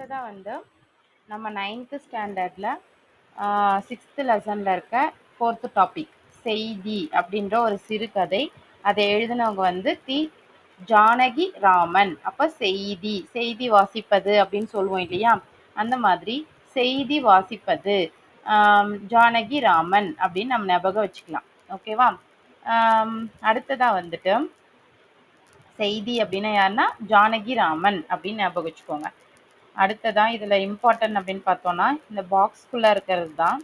அடுத்ததாக வந்து நம்ம 9th ஸ்டாண்டர்டில் 6th லெசனில் இருக்க 4th டாபிக் செய்தி அப்படின்ற ஒரு சிறுகதை. அதை எழுதினவங்க வந்து ஜானகி ராமன். அப்போ செய்தி வாசிப்பது அப்படின்னு சொல்லுவோம் இல்லையா, அந்த மாதிரி செய்தி வாசிப்பது ஜானகி ராமன் அப்படின்னு நம்ம ஞாபகம் வச்சுக்கலாம். ஓகேவா? அடுத்ததாக வந்துட்டு செய்தி அப்படின்னா யாருன்னா ஜானகி ராமன் அப்படின்னு ஞாபகம் வச்சுக்கோங்க. அடுத்ததான் இதில் இம்பார்ட்டன்ட் அப்படின்னு பார்த்தோன்னா இந்த பாக்ஸ்குள்ளே இருக்கிறது தான்.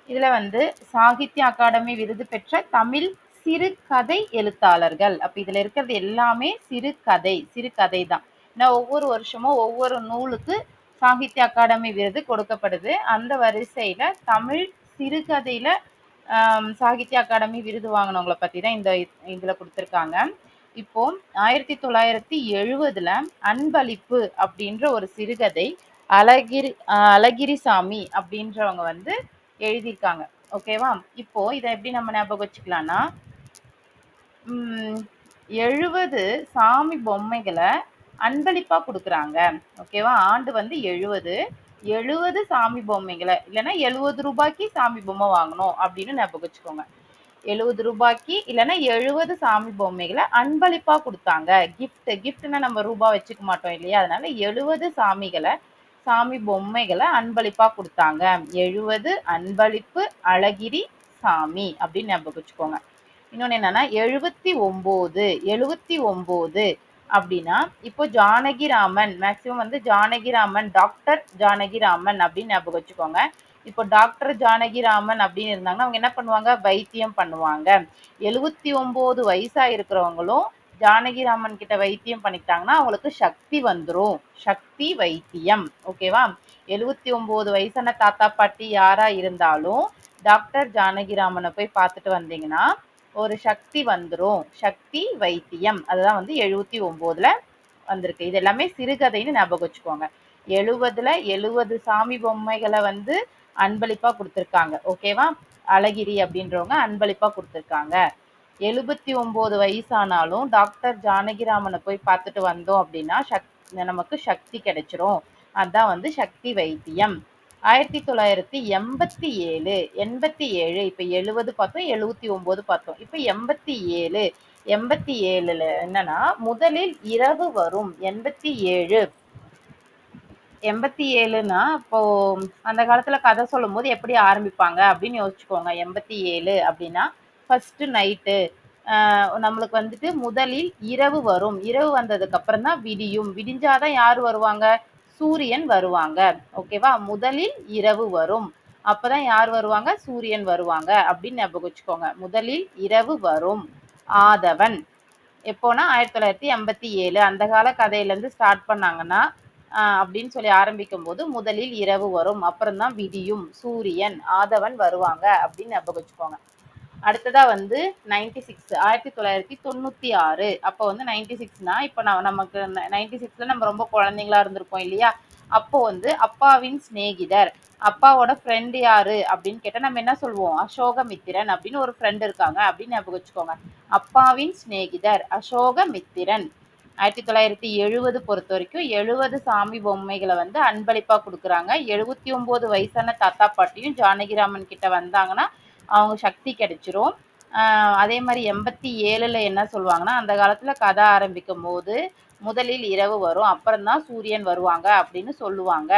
இதில் வந்து சாகித்ய அகாடமி விருது பெற்ற தமிழ் சிறுகதை எழுத்தாளர்கள். அப்போ இதில் இருக்கிறது எல்லாமே சிறுகதை தான். ஏன்னா ஒவ்வொரு வருஷமும் ஒவ்வொரு நூலுக்கு சாகித்ய அகாடமி விருது கொடுக்கப்படுது. அந்த வரிசையில் தமிழ் சிறுகதையில் சாகித்ய அகாடமி விருது வாங்கினவங்களை பற்றி தான் இதில் கொடுத்துருக்காங்க. இப்போ 1970 அன்பளிப்பு அப்படின்ற ஒரு சிறுகதை அழகிரிசாமி அப்படின்றவங்க வந்து எழுதியிருக்காங்க. ஓகேவா? இப்போ இதை எப்படி நம்ம ஞாபகம் வச்சுக்கலாம்னா 70 சாமி பொம்மைகளை அன்பளிப்பா கொடுக்குறாங்க. ஓகேவா? ஆண்டு வந்து 70 சாமி பொம்மைகளை, இல்லைன்னா 70 ரூபாய்க்கு சாமி பொம்மை வாங்கணும் அப்படின்னு ஞாபகம் வச்சுக்கோங்க. 70 ரூபாய்க்கு இல்லைன்னா 70 சாமி பொம்மைகளை அன்பளிப்பா கொடுத்தாங்க. கிஃப்ட்னா நம்ம ரூபாய் வச்சுக்க மாட்டோம் இல்லையா, அதனால 70 சாமி பொம்மைகளை அன்பளிப்பா கொடுத்தாங்க. 70 அன்பளிப்பு அழகிரி சாமி அப்படின்னு ஞாபகம் வச்சுக்கோங்க. இன்னொன்று என்னன்னா 79 அப்படின்னா இப்போ ஜானகிராமன், மேக்சிமம் வந்து ஜானகிராமன், டாக்டர் ஜானகிராமன் அப்படின்னு ஞாபகம் வச்சுக்கோங்க. இப்போ டாக்டர் ஜானகிராமன் அப்படின்னு இருந்தாங்கன்னா அவங்க என்ன பண்ணுவாங்க, வைத்தியம் பண்ணுவாங்க. 79 வயசா இருக்கிறவங்களும் ஜானகிராமன் கிட்ட வைத்தியம் பண்ணிக்கிட்டாங்கன்னா அவங்களுக்கு சக்தி வந்துடும். சக்தி வைத்தியம். ஓகேவா? 79 வயசான தாத்தா பாட்டி யாரா இருந்தாலும் டாக்டர் ஜானகிராமனை போய் பார்த்துட்டு வந்தீங்கன்னா ஒரு சக்தி வந்துடும். சக்தி வைத்தியம். அதுதான் வந்து 79 வந்திருக்கு. இது எல்லாமே சிறுகதைன்னு ஞாபகம் வச்சுக்கோங்க. 70 சாமி பொம்மைகளை வந்து அன்பளிப்பா கொடுத்துருக்காங்க. ஓகேவா? அழகிரி அப்படின்றவங்க அன்பளிப்பா கொடுத்துருக்காங்க. 79 வயசானாலும் டாக்டர் ஜானகிராமனை போய் பார்த்துட்டு வந்தோம் அப்படின்னா நமக்கு சக்தி கிடைச்சிரும். அதுதான் வந்து சக்தி வைத்தியம். 1987 இப்போ 70 பார்த்தோம், 79 பார்த்தோம். இப்போ 87 என்னன்னா முதலில் இரவு வரும். 87னா இப்போ அந்த காலத்துல கதை சொல்லும் போது எப்படி ஆரம்பிப்பாங்க அப்படின்னு யோசிச்சுக்கோங்க. 87 அப்படின்னா ஃபர்ஸ்ட் நைட்டு நம்மளுக்கு வந்துட்டு முதலில் இரவு வரும். இரவு வந்ததுக்கு அப்புறம் தான் விடியும். விடிஞ்சாதான் யார் வருவாங்க, சூரியன் வருவாங்க. ஓகேவா? முதலில் இரவு வரும், அப்பதான் யார் வருவாங்க, சூரியன் வருவாங்க அப்படின்னு ஞாபகம் வச்சுக்கோங்க. முதலில் இரவு வரும். ஆதவன் எப்போனா 1987 அந்த கால கதையிலேருந்து ஸ்டார்ட் பண்ணாங்கன்னா அப்படின்னு சொல்லி ஆரம்பிக்கும் போது முதலில் இரவு வரும், அப்புறம்தான் விடியும், சூரியன், ஆதவன் வருவாங்க அப்படின்னு ஞாபகம் வச்சுக்கோங்க. அடுத்ததா வந்து 1996. அப்போ வந்து 96னா இப்போ நமக்கு 96ல நம்ம ரொம்ப குழந்தைங்களா இருந்திருப்போம் இல்லையா. அப்போ வந்து அப்பாவின் சிநேகிதர், அப்பாவோட ஃப்ரெண்டு யாரு அப்படின்னு கேட்டால் நம்ம என்ன சொல்லுவோம், அசோகமித்திரன் அப்படின்னு ஒரு ஃப்ரெண்டு இருக்காங்க அப்படின்னு ஞாபகம் வச்சுக்கோங்க. அப்பாவின் சிநேகிதர் அசோகமித்திரன். 1970 பொறுத்த வரைக்கும் 70 சாமி பொம்மைகளை வந்து அன்பளிப்பா கொடுக்குறாங்க. 79 வயசான தாத்தா பாட்டியும் ஜானகிராமன் கிட்ட வந்தாங்கன்னா அவங்க சக்தி கிடைச்சிரும். அதே மாதிரி 87ல் என்ன சொல்லுவாங்கன்னா அந்த காலத்துல கதை ஆரம்பிக்கும் போது முதலில் இரவு வரும், அப்புறம்தான் சூரியன் வருவாங்க அப்படின்னு சொல்லுவாங்க.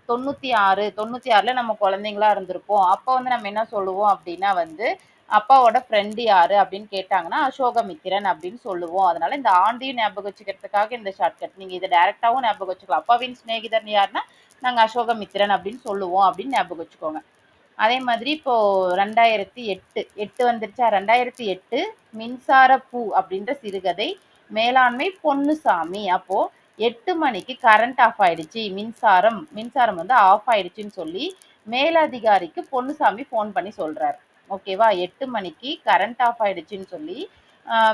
96ல நம்ம குழந்தைங்களா இருந்திருப்போம். அப்போ வந்து நம்ம என்ன சொல்லுவோம் அப்படின்னா வந்து அப்பாவோட ஃப்ரெண்டு யாரு அப்படின்னு கேட்டாங்கன்னா அசோகமித்திரன் அப்படின்னு சொல்லுவோம். அதனால இந்த ஆண்டையும் ஞாபகம் வச்சுக்கிறதுக்காக இந்த ஷார்ட்கட். நீங்க இதை டைரக்டாவும் ஞாபகம் வச்சுக்கலாம். அப்பாவின் சிநேகிதர் யாருன்னா நாங்க அசோகமித்திரன் அப்படின்னு சொல்லுவோம் அப்படின்னு ஞாபகம் வச்சுக்கோங்க. அதே மாதிரி இப்போ 2008 வந்துருச்சா. 2008 மின்சார பூ அப்படின்ற சிறுகதை மேலாண்மை பொன்னுசாமி. அப்போ 8 மணிக்கு கரண்ட் ஆஃப் ஆயிடுச்சு, மின்சாரம் வந்து ஆஃப் ஆயிடுச்சுன்னு சொல்லி மேலதிகாரிக்கு பொன்னுசாமி ஃபோன் பண்ணி சொல்றாரு. ஓகேவா? 8 மணிக்கு கரண்ட் ஆஃப் ஆயிடுச்சுன்னு சொல்லி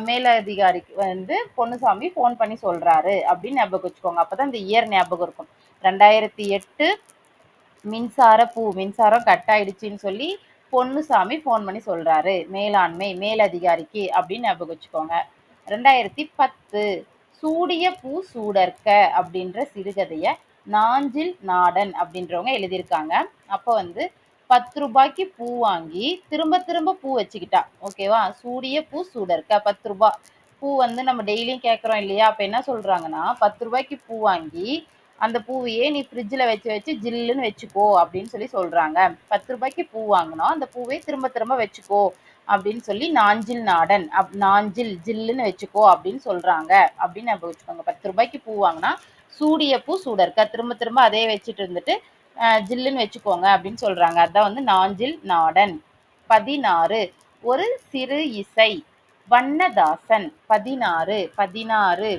மேலதிகாரிக்கு வந்து பொன்னுசாமி ஃபோன் பண்ணி சொல்றாரு அப்படின்னு ஞாபகம் வச்சுக்கோங்க. அப்பதான் இந்த இயர் ஞாபகம் இருக்கும். 2008 மின்சாரம் கட் ஆயிடுச்சுன்னு சொல்லி பொன்னுசாமி ஃபோன் பண்ணி சொல்றாரு மேலதிகாரிக்கு அப்படின்னு ஞாபகம் வச்சுக்கோங்க. 2010 சூடிய பூ சூடர்க்க அப்படின்ற சிறுகதையை நாஞ்சில் நாடன் அப்படின்றவங்க எழுதியிருக்காங்க. அப்போ வந்து 10 ரூபாய்க்கு பூ வாங்கி திரும்ப திரும்ப பூ வச்சுக்கிட்டா. ஓகேவா? சூடிய பூ சூடர்க்க 10 ரூபாய். பூ வந்து நம்ம டெய்லியும் கேட்குறோம் இல்லையா? அப்ப என்ன சொல்றாங்கன்னா, 10 ரூபாய்க்கு பூ வாங்கி அந்த பூவையே நீ ஃப்ரிட்ஜில் வச்சு வச்சு ஜில்லுன்னு வச்சுக்கோ அப்படின்னு சொல்லி சொல்றாங்க. 10 ரூபாய்க்கு பூ வாங்கினா அந்த பூவை திரும்ப திரும்ப வச்சுக்கோ அப்படின்னு சொல்லி நாஞ்சில் நாடன் நாஞ்சில் ஜில்லுன்னு வச்சுக்கோ அப்படின்னு சொல்றாங்க அப்படின்னு ஞாபகம் வச்சுக்கோங்க. 10 ரூபாய்க்கு பூ வாங்கினா சூடிய பூ சூடர்க்க திரும்ப திரும்ப அதே வச்சுட்டு இருந்துட்டு ஜில்லுன்னு வச்சுக்கோங்க அப்படின்னு சொல்றாங்க. அதான் வந்து நாஞ்சில் நாடன். 16 ஒரு சிறு இசை வண்ணதாசன். 16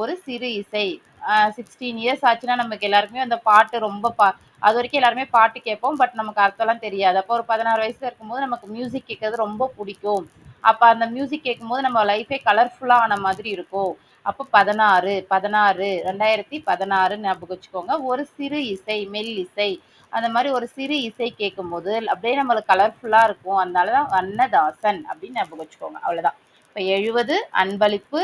ஒரு சிறு இசை. 16 இயர்ஸ் ஆச்சுன்னா நமக்கு எல்லாருக்குமே அந்த பாட்டு ரொம்ப அது வரைக்கும் எல்லாருமே பாட்டு கேட்போம். பட் நமக்கு அர்த்தம்லாம் தெரியாது. அப்போ ஒரு 16 வயசுல இருக்கும்போது நமக்கு மியூசிக் கேட்கறது ரொம்ப பிடிக்கும். அப்ப அந்த மியூசிக் கேட்கும்போது நம்ம லைஃபே கலர்ஃபுல்லா ஆன மாதிரி இருக்கும். அப்போ 16 2016 ஞாபகம் வச்சுக்கோங்க. ஒரு சிறு இசை மெல்லிசை அந்த மாதிரி ஒரு சிறு இசை கேட்கும்போது அப்படியே நம்மளுக்கு கலர்ஃபுல்லா இருக்கும். அதனாலதான் வண்ணதாசன் அப்படின்னு ஞாபகம் வச்சுக்கோங்க. அவ்வளவுதான். இப்ப 70 அன்பளிப்பு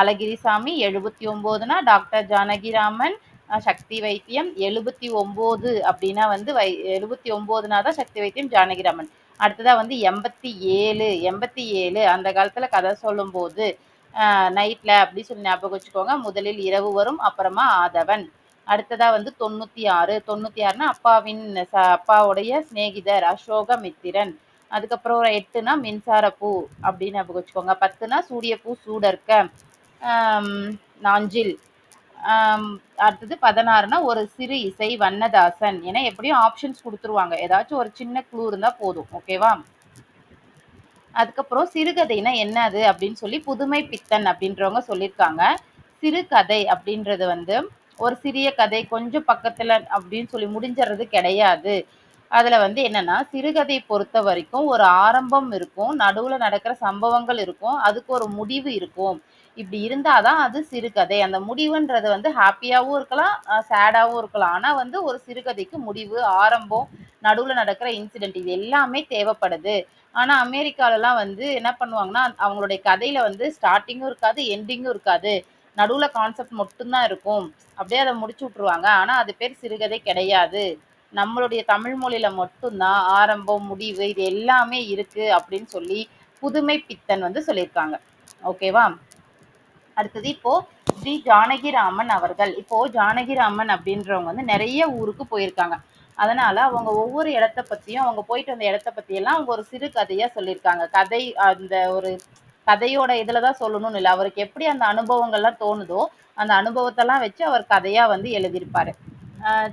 அழகிரிசாமி. 79னா டாக்டர் ஜானகிராமன். சக்தி வைத்தியம். 79 அப்படின்னா வந்து 79னா தான் சக்தி வைத்தியம் ஜானகிராமன். அடுத்ததா வந்து 87 அந்த காலத்துல கதை சொல்லும் போது நைட்ல அப்படி சொல்லி ஞாபகம் வச்சுக்கோங்க. முதலில் இரவு வரும், அப்புறமா ஆதவன். அடுத்ததா வந்து 96னா அப்பாவுடைய சிநேகிதர் அசோகமித்திரன். அதுக்கப்புறம் ஒரு 8னா மின்சார பூ அப்படின்னு ஞாபகம் வச்சுக்கோங்க. 10னா சூடிய பூ சூடர்க்க நாஞ்சில். அடுத்தது 16னா ஒரு சிறு இசை வண்ணதாசன். ஏன்னா எப்படியும் ஆப்ஷன்ஸ் கொடுத்துருவாங்க. ஏதாச்சும் ஒரு சின்ன க்ளூ இருந்தா போதும். ஓகேவா? அதுக்கப்புறம் சிறுகதைனா என்னது அப்படின்னு சொல்லி புதுமை பித்தன் அப்படின்றவங்க சொல்லியிருக்காங்க. சிறுகதை அப்படின்றது வந்து ஒரு சிறிய கதை கொஞ்சம் பக்கத்துல அப்படின்னு சொல்லி முடிஞ்சிறது கிடையாது. அதுல வந்து என்னன்னா சிறுகதை பொறுத்த வரைக்கும் ஒரு ஆரம்பம் இருக்கும், நடுவுல நடக்கிற சம்பவங்கள் இருக்கும், அதுக்கு ஒரு முடிவு இருக்கும். இப்படி இருந்தாதான் அது சிறுகதை. அந்த முடிவுன்றது வந்து ஹாப்பியாவும் இருக்கலாம், சேடாவும் இருக்கலாம். ஆனா வந்து ஒரு சிறுகதைக்கு முடிவு, ஆரம்பம், நடுவுல நடக்கிற இன்சிடென்ட் இது எல்லாமே தேவைப்படுது. ஆனா அமெரிக்காலலாம் வந்து என்ன பண்ணுவாங்கன்னா, அவங்களுடைய கதையில வந்து ஸ்டார்ட்டிங்கும் இருக்காது, எண்டிங்கும் இருக்காது. நடுவுல கான்செப்ட் மட்டும்தான் இருக்கும். அப்படியே அத முடிச்சு விட்டுருவாங்க. ஆனா அது பேர் சிறுகதை கிடையாது. நம்மளுடைய தமிழ் மொழியில மட்டும்தான் ஆரம்பம், முடிவு இது எல்லாமே இருக்கு அப்படின்னு சொல்லி புதுமை பித்தன் வந்து சொல்லியிருக்காங்க. ஓகேவா? அடுத்தது இப்போ ஜானகிராமன் அவர்கள். இப்போ ஜானகிராமன் அப்படின்றவங்க வந்து நிறைய ஊருக்கு போயிருக்காங்க. அதனால அவங்க ஒவ்வொரு இடத்த பத்தியும் அவங்க போயிட்டு வந்த இடத்த பத்தி எல்லாம் அவங்க ஒரு சிறு கதையா சொல்லியிருக்காங்க. கதை அந்த ஒரு கதையோட இதுலதான் சொல்லணும்னு இல்லை. அவருக்கு எப்படி அந்த அனுபவங்கள்லாம் தோணுதோ அந்த அனுபவத்தெல்லாம் வச்சு அவர் கதையா வந்து எழுதியிருப்பாரு.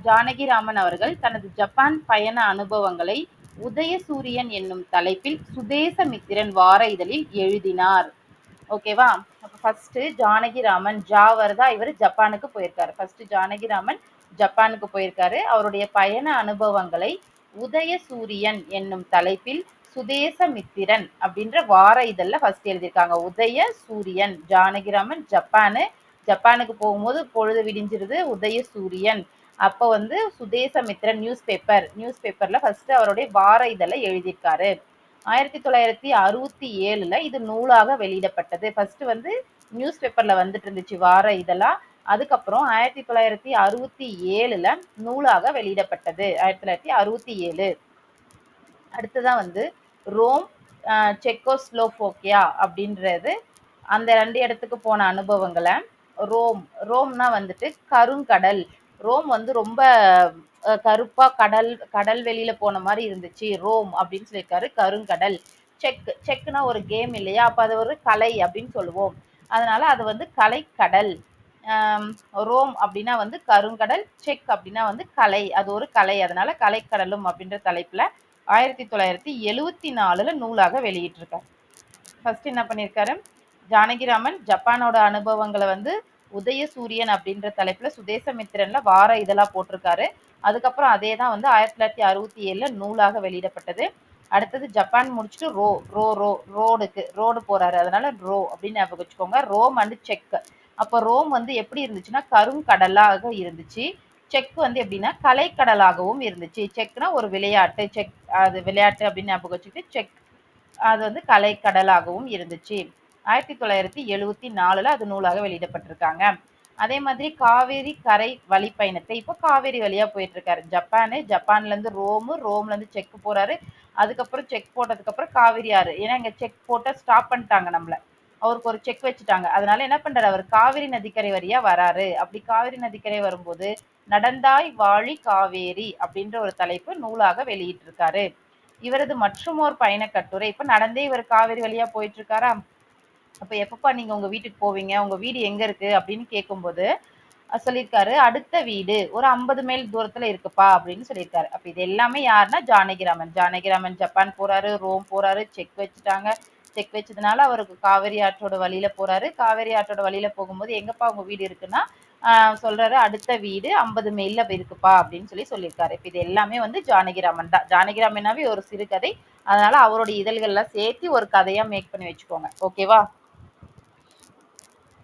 ஜானகிராமன் அவர்கள் தனது ஜப்பான் பயண அனுபவங்களை உதயசூரியன் என்னும் தலைப்பில் சுதேசமித்திரன் வார இதழில் எழுதினார். ஓகேவா? அப்ப ஃபர்ஸ்ட் ஜானகிராமன் வருதா இவர் ஜப்பானுக்கு போயிருக்காரு. ஃபர்ஸ்ட் ஜானகிராமன் ஜப்பானுக்கு போயிருக்காரு. அவருடைய பயண அனுபவங்களை உதயசூரியன் என்னும் தலைப்பில் சுதேசமித்திரன் அப்படின்ற வார இதழ்ல ஃபர்ஸ்ட் எழுதியிருக்காங்க. உதயசூரியன் ஜானகிராமன் ஜப்பானுக்கு போகும்போது பொழுது விடிஞ்சிருது. உதயசூரியன் அப்போ வந்து சுதேசமித்திரன் நியூஸ் பேப்பர்ல ஃபர்ஸ்ட் அவருடைய வார இதழை எழுதியிருக்காரு. 1967ல இது நூலாக வெளியிடப்பட்டது. ஃபர்ஸ்ட் வந்து நியூஸ் பேப்பர்ல வந்துட்டு இருந்துச்சு வார இதழா. அதுக்கப்புறம் 1967ல நூலாக வெளியிடப்பட்டது. 1967. அடுத்ததான் வந்து ரோம், செக்கோஸ்லோவோக்கியா அப்படின்றது அந்த 2 இடத்துக்கு போன அனுபவங்களை ரோம்னா வந்துட்டு கருங்கடல். ரோம் வந்து ரொம்ப கருப்பா கடல் வெளியில போன மாதிரி இருந்துச்சு ரோம் அப்படின்னு சொல்லியிருக்காரு. கருங்கடல். செக்னா ஒரு கேம் இல்லையா? அப்ப அது ஒரு கலை அப்படின்னு சொல்லுவோம். அதனால அது வந்து கலைக்கடல். ரோம் அப்படின்னா வந்து கருங்கடல், செக் அப்படின்னா வந்து கலை, அது ஒரு கலை. அதனால கலைக்கடலும் அப்படின்ற தலைப்புல 1974ல நூலாக வெளியிட்டிருக்காரு. ஃபர்ஸ்ட் என்ன பண்ணியிருக்காரு? ஜானகிராமன் ஜப்பானோட அனுபவங்களை வந்து உதயசூரியன் அப்படின்ற தலைப்புல சுதேசமித்திரன்ல வார இதழா போட்டிருக்காரு. அதுக்கப்புறம் அதே தான் வந்து 1967ல நூலாக வெளியிடப்பட்டது. அடுத்தது ஜப்பான் முடிச்சுட்டு ரோடு போறாரு. அதனால அப்படின்னு ஞாபகம் வச்சுக்கோங்க. ரோம் அண்ட் செக். அப்ப ரோம் வந்து எப்படி இருந்துச்சுன்னா கருங்கடலாக இருந்துச்சு. செக் வந்து எப்படின்னா கலைக்கடலாகவும் இருந்துச்சு. செக்னா ஒரு விளையாட்டு. அது விளையாட்டு அப்படின்னு ஞாபகம் வச்சுக்கிட்டு செக் அது வந்து கலைக்கடலாகவும் இருந்துச்சு. 1974ல அது நூலாக வெளியிடப்பட்டிருக்காங்க. அதே மாதிரி காவேரி கரை வழி பயணத்தை இப்போ காவேரி வழியா போயிட்டு இருக்காரு. ஜப்பான்ல இருந்து ரோம்ல இருந்து செக் போறாரு. அதுக்கப்புறம் செக் போட்டதுக்கு அப்புறம் காவிரி ஆறு, ஏன்னா இங்க செக் போட்ட ஸ்டாப் பண்ணிட்டாங்க நம்மள, அவருக்கு ஒரு செக் வச்சுட்டாங்க. அதனால என்ன பண்றாரு, அவர் காவிரி நதிக்கரை வழியா வராரு. அப்படி காவிரி நதிக்கரை வரும்போது நடந்தாய் வாழி காவேரி அப்படின்ற ஒரு தலைப்பு நூலாக வெளியிட்டிருக்காரு. இவரது மற்றுமோர் பயண கட்டுரை, இப்ப நடந்தே இவர் காவிரி வழியா போயிட்டு இருக்காரா, அப்ப எப்பப்பா நீங்க உங்க வீட்டுக்கு போவீங்க, உங்க வீடு எங்க இருக்கு அப்படின்னு கேட்கும்போது சொல்லியிருக்காரு, அடுத்த வீடு ஒரு 50 மைல் தூரத்துல இருக்குப்பா அப்படின்னு சொல்லியிருக்காரு. அப்ப இது எல்லாமே யாருன்னா ஜானகிராமன். ஜானகிராமன் ஜப்பான் போறாரு, ரோம் போறாரு, செக் வச்சுட்டாங்க. செக் வச்சதுனால அவருக்கு காவிரி ஆற்றோட வழியில போறாரு. காவிரி ஆற்றோட வழியில போகும்போது எங்கப்பா உங்க வீடு இருக்குன்னா சொல்றாரு, அடுத்த வீடு 50 மைல்ல இருக்குப்பா அப்படின்னு சொல்லியிருக்காரு. இப்ப இது எல்லாமே வந்து ஜானகிராமன் தான். ஜானகிராமனாவே ஒரு சிறுகதை, அதனால அவருடைய இதழ்கள்லாம் சேர்த்து ஒரு கதையா மேக் பண்ணி வச்சுக்கோங்க. ஓகேவா?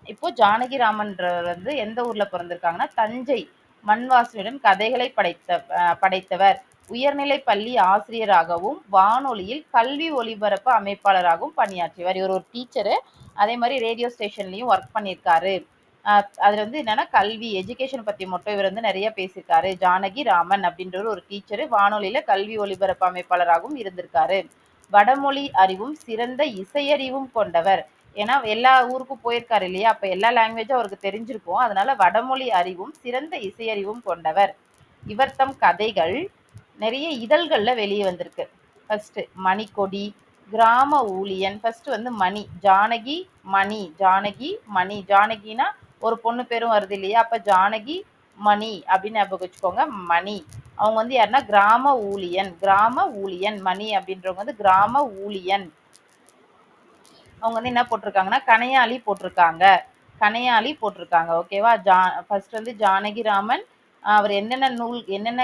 இப்போ ஜானகிராமன்றவர் வந்து எந்த ஊர்ல பிறந்திருக்காங்கன்னா, தஞ்சை மண்வாசனுடன் கதைகளை படைத்தவர். உயர்நிலை பள்ளி ஆசிரியராகவும், வானொலியில் கல்வி ஒலிபரப்பு அமைப்பாளராகவும் பணியாற்றியவர். இவர் ஒரு டீச்சரு. அதே மாதிரி ரேடியோ ஸ்டேஷன்லயும் ஒர்க் பண்ணியிருக்காரு. அதுல வந்து என்னன்னா கல்வி எஜுகேஷன் பத்தி மட்டும் இவர் வந்து நிறைய பேசியிருக்காரு. ஜானகி ராமன் அப்படின்றவர் ஒரு டீச்சரு, வானொலியில கல்வி ஒலிபரப்பு அமைப்பாளராகவும் இருந்திருக்காரு. வடமொழி அறிவும் சிறந்த இசையறிவும் கொண்டவர். ஏன்னா எல்லா ஊருக்கும் போயிருக்காரு இல்லையா, அப்ப எல்லா லாங்குவேஜும் அவருக்கு தெரிஞ்சிருக்கும். அதனால வடமொழி அறிவும் சிறந்த இசையறிவும் கொண்டவர். இவர் தம் கதைகள் நிறைய இதழ்கள்ல வெளியே வந்திருக்கு. ஃபர்ஸ்ட் மணிக்கொடி, கிராம ஊழியன். ஃபர்ஸ்ட் வந்து மணி, ஜானகி மணி, ஜானகி மணி. ஜானகினா ஒரு பொண்ணு பேரும் வருது இல்லையா, அப்ப ஜானகி மணி அப்படின்னு ஞாபகம் வச்சுக்கோங்க. மணி அவங்க வந்து யாருன்னா கிராம ஊழியன். கிராம ஊழியன் மணி அப்படின்றவங்க வந்து கிராம ஊழியன். அவங்க வந்து என்ன போட்டிருக்காங்கன்னா கணையாளி போட்டிருக்காங்க. கணையாளி போட்டிருக்காங்க. ஓகேவா? ஃபர்ஸ்ட் வந்து ஜானகிராமன், அவர் என்னென்ன நூல் என்னென்ன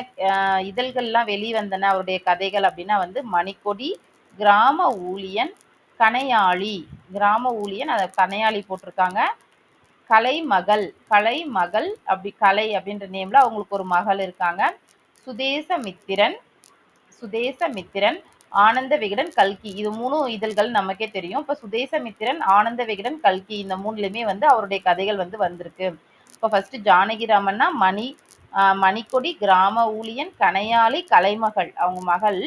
இதழ்கள்லாம் வெளிவந்தன அவருடைய கதைகள் அப்படின்னா வந்து மணிக்கொடி, கிராம ஊழியன், கணையாளி. கிராம ஊழியன் அதை கணையாளி போட்டிருக்காங்க. கலைமகள், கலைமகள் அப்படி கலை அப்படின்ற நேம்ல அவங்களுக்கு ஒரு மகள் இருக்காங்க. சுதேசமித்திரன், சுதேசமித்திரன், ஆனந்த விகடன், கல்கி. இது 3 இதழ்கள் நமக்கே தெரியும். இப்ப சுதேசமித்திரன், ஆனந்த விகடன், கல்கி இந்த 3லயுமே வந்து அவருடைய கதைகள் வந்து வந்திருக்கு. இப்ப ஃபர்ஸ்ட் ஜானகிராமன்னா மணி, மணிக்கொடி, கிராம ஊழியன், கணையாளி, கலைமகள் அவங்க மகள்.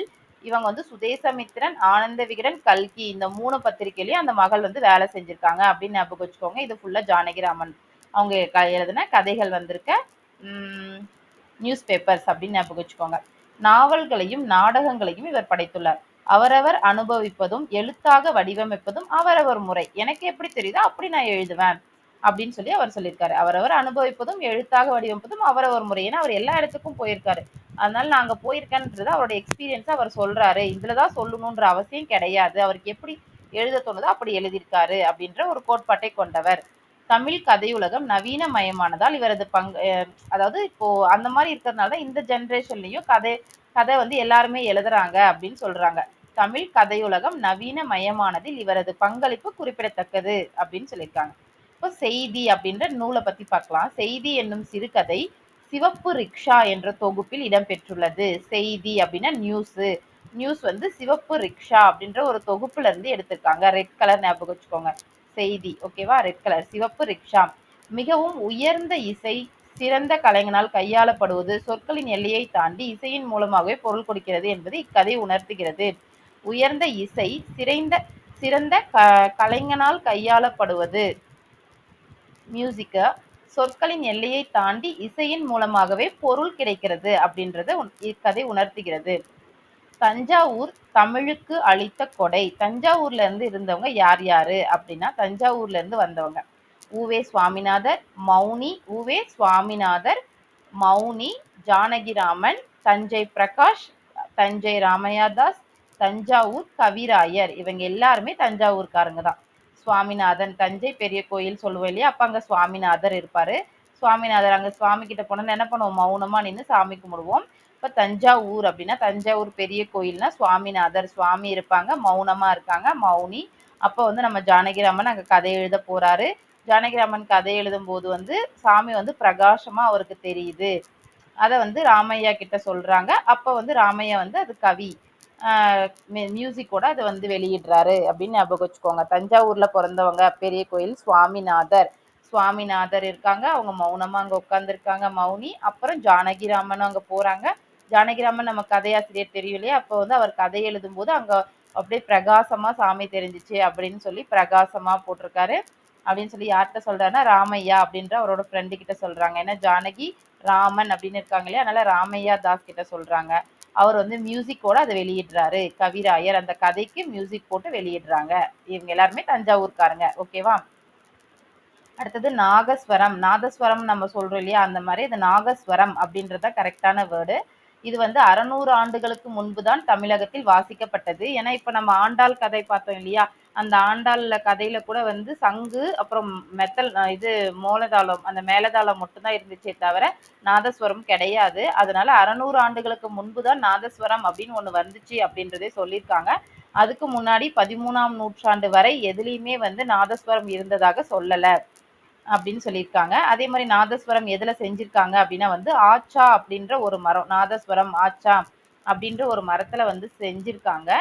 இவங்க வந்து சுதேசமித்திரன், ஆனந்த விகடன், கல்கி இந்த 3 பத்திரிகையிலயும் அந்த மகள் வந்து வேலை செஞ்சிருக்காங்க அப்படின்னு ஞாபகம் வச்சுக்கோங்க. இது ஃபுல்லா ஜானகிராமன் அவங்க எழுதின கதைகள் வந்திருக்க நியூஸ் பேப்பர்ஸ் அப்படின்னு ஞாபகம் வச்சுக்கோங்க. நாவல்களையும் நாடகங்களையும் இவர் படைத்துள்ளார். அவரவர் அனுபவிப்பதும் எழுத்தாக வடிவமைப்பதும் அவரவர் முறை. எனக்கு எப்படி தெரியுதோ அப்படி நான் எழுதுவேன் அப்படின்னு அவர் சொல்லியிருக்காரு. அவரவர் அனுபவிப்பதும் எழுத்தாக வடிவமைப்பதும் அவரவர் முறை. ஏன்னா அவர் எல்லா இடத்துக்கும் போயிருக்காரு. அதனால நாங்க போயிருக்கேன்றது அவரோட எக்ஸ்பீரியன்ஸை அவர் சொல்றாரு. இதுலதான் சொல்லணும்ன்ற அவசியம் கிடையாது. அவருக்கு எப்படி எழுத தோணுதோ அப்படி எழுதியிருக்காரு அப்படின்ற ஒரு கோட்பாட்டை கொண்டவர். தமிழ் கதையுலகம் நவீனமயமானதால் இவரது அதாவது இப்போ அந்த மாதிரி இருக்கிறதுனால தான் இந்த ஜென்ரேஷன்லயும் கதை வந்து எல்லாருமே எழுதுறாங்க அப்படின்னு சொல்றாங்க. தமிழ் கதையுலகம் நவீனமயமானதில் இவரது பங்களிப்பு குறிப்பிடத்தக்கது அப்படின்னு சொல்லியிருக்காங்க. இப்போ செய்தி அப்படின்ற நூலை பத்தி பார்க்கலாம். செய்தி என்னும் சிறுகதை சிவப்பு ரிக்ஷா என்ற தொகுப்பில் இடம்பெற்றுள்ளது. செய்தி அப்படின்னா நியூஸ். நியூஸ் வந்து சிவப்பு ரிக்ஷா அப்படின்ற ஒரு தொகுப்புல இருந்து எடுத்திருக்காங்க. ரெட் கலர் ஞாபகம் வச்சுக்கோங்க. செய்தி. ஓகேவா? ரெட் கலர் சிவப்பு ரிக்ஷா. மிகவும் உயர்ந்த இசை சிறந்த கலைஞனால் கையாளப்படுவது சொற்களின் எல்லையை தாண்டி இசையின் மூலமாகவே பொருள் கொடுக்கிறது என்பது இக்கதை உணர்த்துகிறது. உயர்ந்த இசை சிறந்த கலைஞனால் கையாளப்படுவது மியூசிக்க சொற்களின் எல்லையை தாண்டி இசையின் மூலமாகவே பொருள் கிடைக்கிறது அப்படின்றத இக்கதை உணர்த்துகிறது. தஞ்சாவூர் தமிழுக்கு அளித்த கொடை. தஞ்சாவூர்ல இருந்து இருந்தவங்க யார் யாரு அப்படின்னா, தஞ்சாவூர்ல இருந்து வந்தவங்க உவே சுவாமிநாதர், மௌனி, உவே சுவாமிநாதர், மௌனி, ஜானகிராமன், தஞ்சை பிரகாஷ், தஞ்சை ராமையாதாஸ், தஞ்சாவூர் கவிராயர். இவங்க எல்லாருமே தஞ்சாவூர்காரங்க தான். சுவாமிநாதன் தஞ்சை பெரிய கோயில் சொல்லுவோம் இல்லையா, அப்ப அங்க சுவாமிநாதர் இருப்பாரு. சுவாமிநாதர் அங்க சுவாமி கிட்ட போனா என்ன பண்ணுவோம், மௌனமா நின்று சாமி கும்பிடுவோம். இப்ப தஞ்சாவூர் அப்படின்னா தஞ்சாவூர் பெரிய கோயில்னா சுவாமிநாதர் சுவாமி இருப்பாங்க, மௌனமா இருக்காங்க, மௌனி. அப்ப வந்து நம்ம ஜானகிராமன் அங்க கதை எழுத போறாரு. ஜானகிராமன் கதை எழுதும் போது வந்து சாமி வந்து பிரகாசமா அவருக்கு தெரியுது. அதை வந்து ராமையா கிட்ட சொல்றாங்க. அப்ப வந்து ராமையா வந்து அது கவி மியூசிக்கோட அதை வந்து வெளியிடுறாரு அப்படின்னு ஞாபகம் வச்சுக்கோங்க. தஞ்சாவூர்ல பிறந்தவங்க பெரிய கோயில் சுவாமிநாதர். சுவாமிநாதர் இருக்காங்க. அவங்க மௌனமா அங்க உட்கார்ந்துருக்காங்க மௌனி. அப்புறம் ஜானகிராமனும் அங்க போறாங்க. ஜானகிராமன் நம்ம கதையாசிரியர் தெரியும் இல்லையா? அப்போ வந்து அவர் கதை எழுதும்போது அங்க அப்படியே பிரகாசமா சாமி தெரிஞ்சுச்சு அப்படின்னு சொல்லி பிரகாசமா போட்டிருக்காரு. அப்படின்னு சொல்லி யார்கிட்ட சொல்றாருன்னா ராமையா அப்படின்ற அவரோட ஃப்ரெண்டு கிட்ட சொல்றாங்க. ஏன்னா ஜானகி ராமன் அப்படின்னு இருக்காங்க இல்லையா? அதனால ராமையா தாஸ் கிட்ட சொல்றாங்க. அவர் வந்து மியூசிக்கோட அதை வெளியிடுறாரு. கவிராயர் அந்த கதைக்கு மியூசிக் போட்டு வெளியிடுறாங்க. இவங்க எல்லாருமே தஞ்சாவூர்காரங்க. ஓகேவா? அடுத்தது நாகஸ்வரம். நாதஸ்வரம் நம்ம சொல்றோம் இல்லையா? அந்த மாதிரி இது நாகஸ்வரம் அப்படின்றது தான் கரெக்டான வேர்டு. இது வந்து 600 ஆண்டுகளுக்கு முன்பு தான் தமிழகத்தில் வாசிக்கப்பட்டது. ஏன்னா இப்ப நம்ம ஆண்டாள் கதை பார்த்தோம் இல்லையா? அந்த ஆண்டாள்ல கதையில கூட வந்து சங்கு அப்புறம் மெத்தல் இது மோளதாளம் அந்த மேளதாளம் மட்டும் தான் இருந்துச்சே தவிர நாதஸ்வரம் கிடையாது. அதனால 600 ஆண்டுகளுக்கு முன்பு தான் நாதஸ்வரம் அப்படின்னு ஒண்ணு வந்துச்சு அப்படின்றதே சொல்லியிருக்காங்க. அதுக்கு முன்னாடி 13ஆம் நூற்றாண்டு வரை எதுலயுமே வந்து நாதஸ்வரம் இருந்ததாக சொல்லல. அப்படின்னு சொல்லியிருக்காங்க. அதே மாதிரி நாதஸ்வரம் எதுல செஞ்சிருக்காங்க அப்படின்னா வந்து ஆச்சா அப்படின்ற ஒரு மரம். நாதஸ்வரம் ஆச்சா அப்படின்ற ஒரு மரத்துல வந்து செஞ்சிருக்காங்க.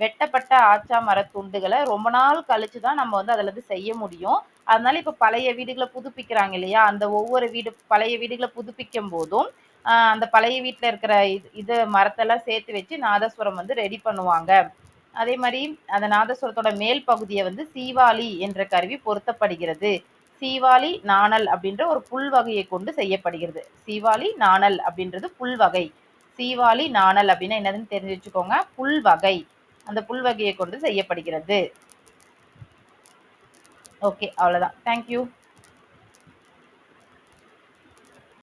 வெட்டப்பட்ட ஆச்சா மரத் துண்டுகளை ரொம்ப நாள் கழிச்சு தான் நம்ம வந்து அதுல இருந்து செய்ய முடியும். அதனால இப்ப பழைய வீடுகளை புதுப்பிக்கிறாங்க இல்லையா? அந்த ஒவ்வொரு பழைய வீடுகளை புதுப்பிக்கும் போதும் அந்த பழைய வீட்டுல இருக்கிற இது மரத்தெல்லாம் சேர்த்து வச்சு நாதஸ்வரம் வந்து ரெடி பண்ணுவாங்க. அதே மாதிரி அந்த நாதஸ்வரத்தோட மேல் பகுதியை வந்து சீவாளி என்ற கருவி பொருத்தப்படுகிறது. சீவாளி நாணல் அப்படின்ற ஒரு புல் வகையை கொண்டு செய்யப்படுகிறது. சீவாளி நாணல் அப்படின்றது புல் வகை. சீவாளி நாணல் அப்படின்னா என்னதுன்னு தெரிஞ்சு வச்சுக்கோங்க. புல் வகை. அந்த புல் வகையை கொண்டு செய்யப்படுகிறது. ஓகே, அவ்வளவுதான். தேங்க்யூ.